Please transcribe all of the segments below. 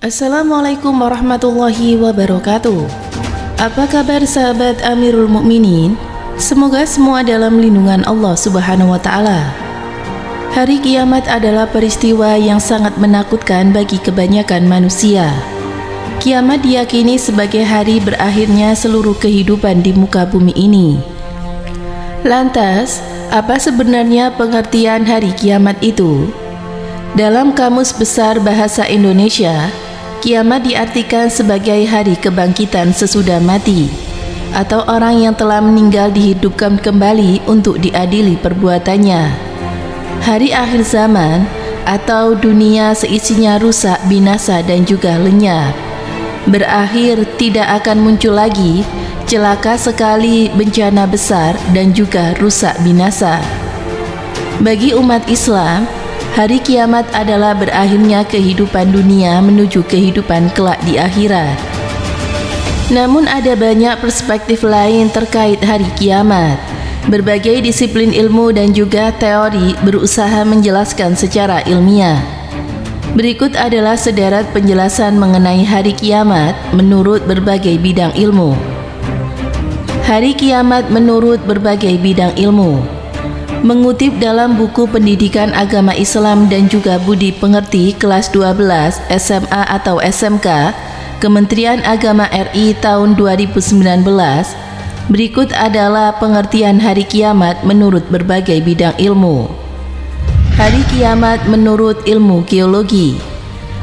Assalamualaikum warahmatullahi wabarakatuh. Apa kabar sahabat Amirul Mukminin? Semoga semua dalam lindungan Allah Subhanahu wa Ta'ala. Hari kiamat adalah peristiwa yang sangat menakutkan bagi kebanyakan manusia. Kiamat diyakini sebagai hari berakhirnya seluruh kehidupan di muka bumi ini. Lantas, apa sebenarnya pengertian hari kiamat itu? Dalam Kamus Besar Bahasa Indonesia, kiamat diartikan sebagai hari kebangkitan sesudah mati, atau orang yang telah meninggal dihidupkan kembali untuk diadili perbuatannya. Hari akhir zaman, atau dunia seisinya rusak, binasa dan juga lenyap. Berakhir, tidak akan muncul lagi, celaka sekali, bencana besar dan juga rusak binasa. Bagi umat Islam, hari kiamat adalah berakhirnya kehidupan dunia menuju kehidupan kelak di akhirat. Namun ada banyak perspektif lain terkait hari kiamat. Berbagai disiplin ilmu dan juga teori berusaha menjelaskan secara ilmiah. Berikut adalah sederet penjelasan mengenai hari kiamat menurut berbagai bidang ilmu. Hari kiamat menurut berbagai bidang ilmu. Mengutip dalam buku Pendidikan Agama Islam dan juga Budi Pengerti kelas 12 SMA atau SMK Kementerian Agama RI tahun 2019, berikut adalah pengertian hari kiamat menurut berbagai bidang ilmu. Hari kiamat menurut ilmu geologi.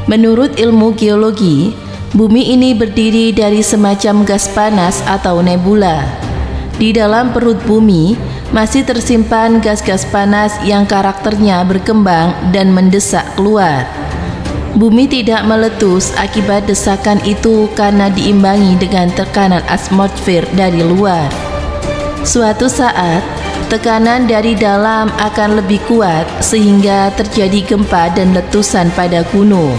Menurut ilmu geologi, bumi ini berdiri dari semacam gas panas atau nebula. Di dalam perut bumi masih tersimpan gas-gas panas yang karakternya berkembang dan mendesak keluar. Bumi tidak meletus akibat desakan itu karena diimbangi dengan tekanan atmosfer dari luar. Suatu saat, tekanan dari dalam akan lebih kuat sehingga terjadi gempa dan letusan pada gunung.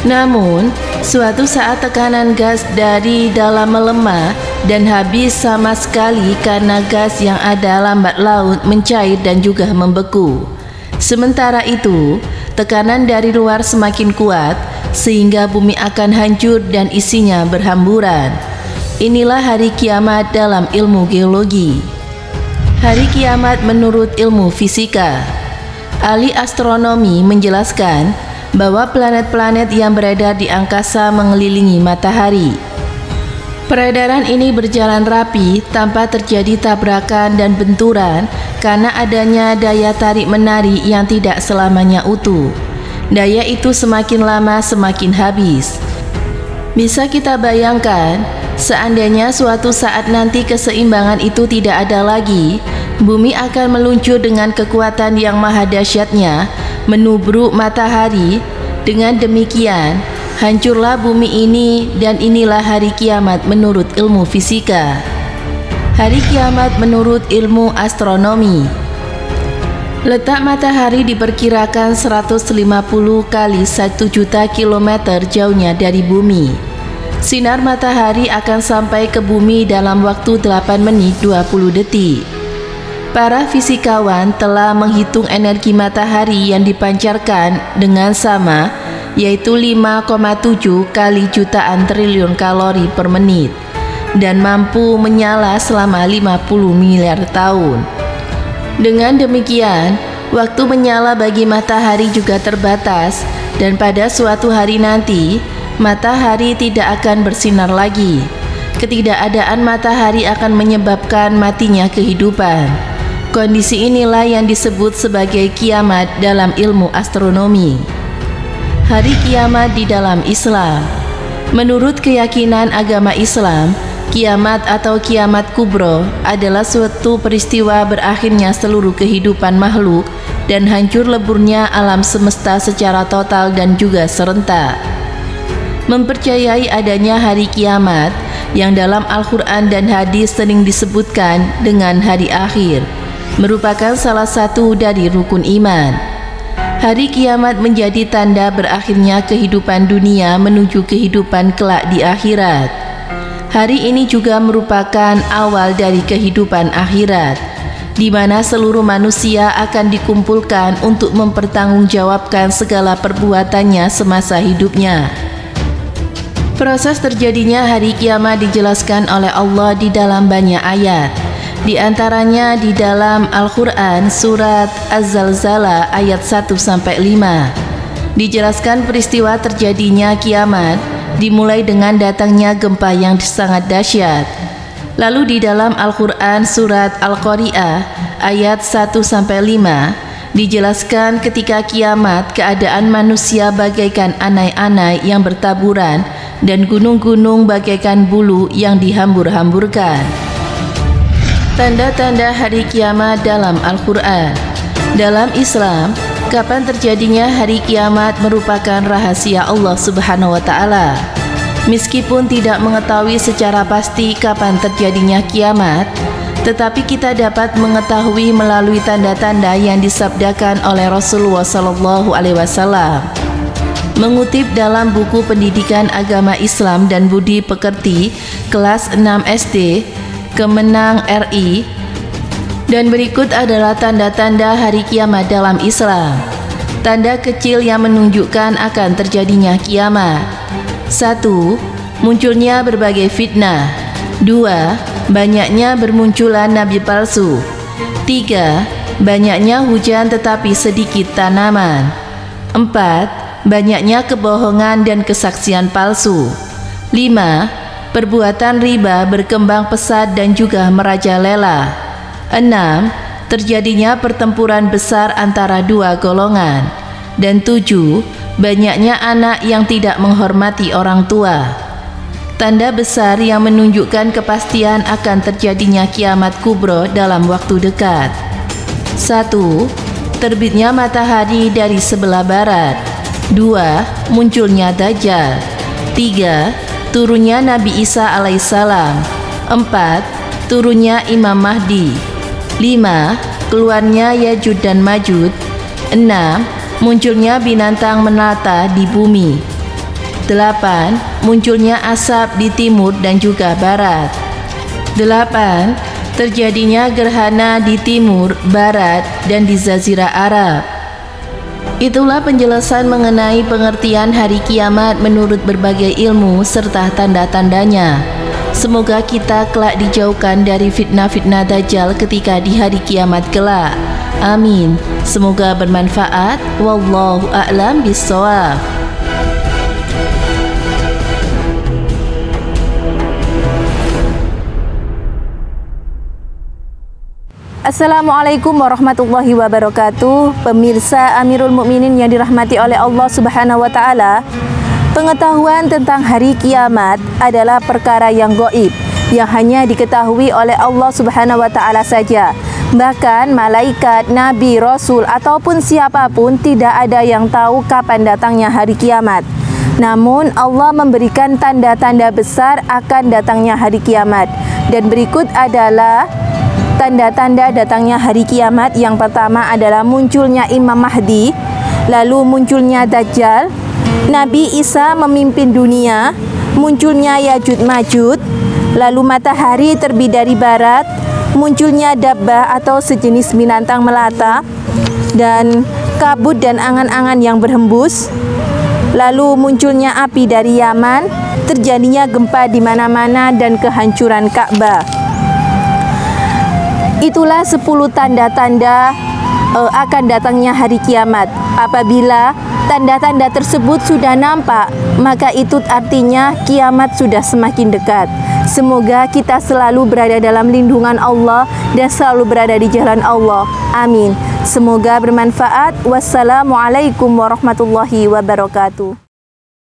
Namun, suatu saat tekanan gas dari dalam melemah dan habis sama sekali karena gas yang ada lambat laun mencair dan juga membeku. Sementara itu, tekanan dari luar semakin kuat sehingga bumi akan hancur dan isinya berhamburan. Inilah hari kiamat dalam ilmu geologi. Hari kiamat menurut ilmu fisika. Ahli astronomi menjelaskan bahwa planet-planet yang beredar di angkasa mengelilingi matahari. Peredaran ini berjalan rapi tanpa terjadi tabrakan dan benturan karena adanya daya tarik-menarik yang tidak selamanya utuh. Daya itu semakin lama semakin habis. Bisa kita bayangkan, seandainya suatu saat nanti keseimbangan itu tidak ada lagi, bumi akan meluncur dengan kekuatan yang maha dahsyatnya menubruk matahari. Dengan demikian, hancurlah bumi ini dan inilah hari kiamat menurut ilmu fisika. Hari kiamat menurut ilmu astronomi. Letak matahari diperkirakan 150 kali 1 juta kilometer jauhnya dari bumi. Sinar matahari akan sampai ke bumi dalam waktu 8 menit 20 detik. Para fisikawan telah menghitung energi matahari yang dipancarkan dengan sama, yaitu 5,7 kali jutaan triliun kalori per menit, dan mampu menyala selama 50 miliar tahun. Dengan demikian, waktu menyala bagi matahari juga terbatas, dan pada suatu hari nanti, matahari tidak akan bersinar lagi. Ketidakadaan matahari akan menyebabkan matinya kehidupan. Kondisi inilah yang disebut sebagai kiamat dalam ilmu astronomi. Hari kiamat di dalam Islam. Menurut keyakinan agama Islam, kiamat atau kiamat kubro adalah suatu peristiwa berakhirnya seluruh kehidupan makhluk dan hancur leburnya alam semesta secara total dan juga serentak. Mempercayai adanya hari kiamat yang dalam Al-Quran dan hadis sering disebutkan dengan hari akhir, merupakan salah satu dari rukun iman. Hari kiamat menjadi tanda berakhirnya kehidupan dunia menuju kehidupan kelak di akhirat. Hari ini juga merupakan awal dari kehidupan akhirat. di mana seluruh manusia akan dikumpulkan untuk mempertanggungjawabkan segala perbuatannya semasa hidupnya. Proses terjadinya hari kiamat dijelaskan oleh Allah di dalam banyak ayat. Di antaranya di dalam Al-Quran surat Az-Zalzalah ayat 1-5. Dijelaskan peristiwa terjadinya kiamat dimulai dengan datangnya gempa yang sangat dahsyat. Lalu di dalam Al-Quran surat Al-Qari'ah ayat 1-5 dijelaskan ketika kiamat keadaan manusia bagaikan anai-anai yang bertaburan dan gunung-gunung bagaikan bulu yang dihambur-hamburkan. Tanda-tanda hari kiamat dalam Al-Quran. Dalam Islam, kapan terjadinya hari kiamat merupakan rahasia Allah Subhanahu wa Ta'ala. Meskipun tidak mengetahui secara pasti kapan terjadinya kiamat, tetapi kita dapat mengetahui melalui tanda-tanda yang disabdakan oleh Rasulullah SAW. Mengutip dalam buku Pendidikan Agama Islam dan Budi Pekerti kelas 6 SD Kemenang RI, dan berikut adalah tanda-tanda hari kiamat dalam Islam. Tanda kecil yang menunjukkan akan terjadinya kiamat. 1. Munculnya berbagai fitnah. 2. Banyaknya bermunculan nabi palsu. 3. Banyaknya hujan tetapi sedikit tanaman. 4. Banyaknya kebohongan dan kesaksian palsu. 5. Perbuatan riba berkembang pesat dan juga merajalela. 6. Terjadinya pertempuran besar antara dua golongan. Dan 7. Banyaknya anak yang tidak menghormati orang tua. Tanda besar yang menunjukkan kepastian akan terjadinya kiamat kubro dalam waktu dekat. 1. Terbitnya matahari dari sebelah barat. 2. Munculnya Dajjal. 3. Turunnya Nabi Isa alaihissalam. 4. Turunnya Imam Mahdi. 5. Keluarnya Yajud dan Majud. 6. Munculnya binatang melata di bumi. 8. Munculnya asap di timur dan juga barat. 8. Terjadinya gerhana di timur, barat, dan di Jazirah Arab. Itulah penjelasan mengenai pengertian hari kiamat menurut berbagai ilmu serta tanda-tandanya. Semoga kita kelak dijauhkan dari fitnah-fitnah Dajjal ketika di hari kiamat kelak. Amin. Semoga bermanfaat. Wallahu a'lam bishawab. Assalamualaikum warahmatullahi wabarakatuh. Pemirsa Amirul Mukminin yang dirahmati oleh Allah Subhanahu wa Ta'ala, pengetahuan tentang hari kiamat adalah perkara yang gaib, yang hanya diketahui oleh Allah Subhanahu wa Ta'ala saja. Bahkan malaikat, nabi, rasul ataupun siapapun tidak ada yang tahu kapan datangnya hari kiamat. Namun Allah memberikan tanda-tanda besar akan datangnya hari kiamat. Dan berikut adalah tanda-tanda datangnya hari kiamat. Yang pertama adalah munculnya Imam Mahdi, lalu munculnya Dajjal, Nabi Isa memimpin dunia, munculnya Yajud Majud, lalu matahari terbit dari barat, munculnya dabbah atau sejenis binatang melata, dan kabut dan angan-angan yang berhembus, lalu munculnya api dari Yaman, terjadinya gempa di mana-mana, dan kehancuran Ka'bah. Itulah 10 tanda-tanda akan datangnya hari kiamat. Apabila tanda-tanda tersebut sudah nampak, maka itu artinya kiamat sudah semakin dekat. Semoga kita selalu berada dalam lindungan Allah dan selalu berada di jalan Allah. Amin. Semoga bermanfaat. Wassalamualaikum warahmatullahi wabarakatuh.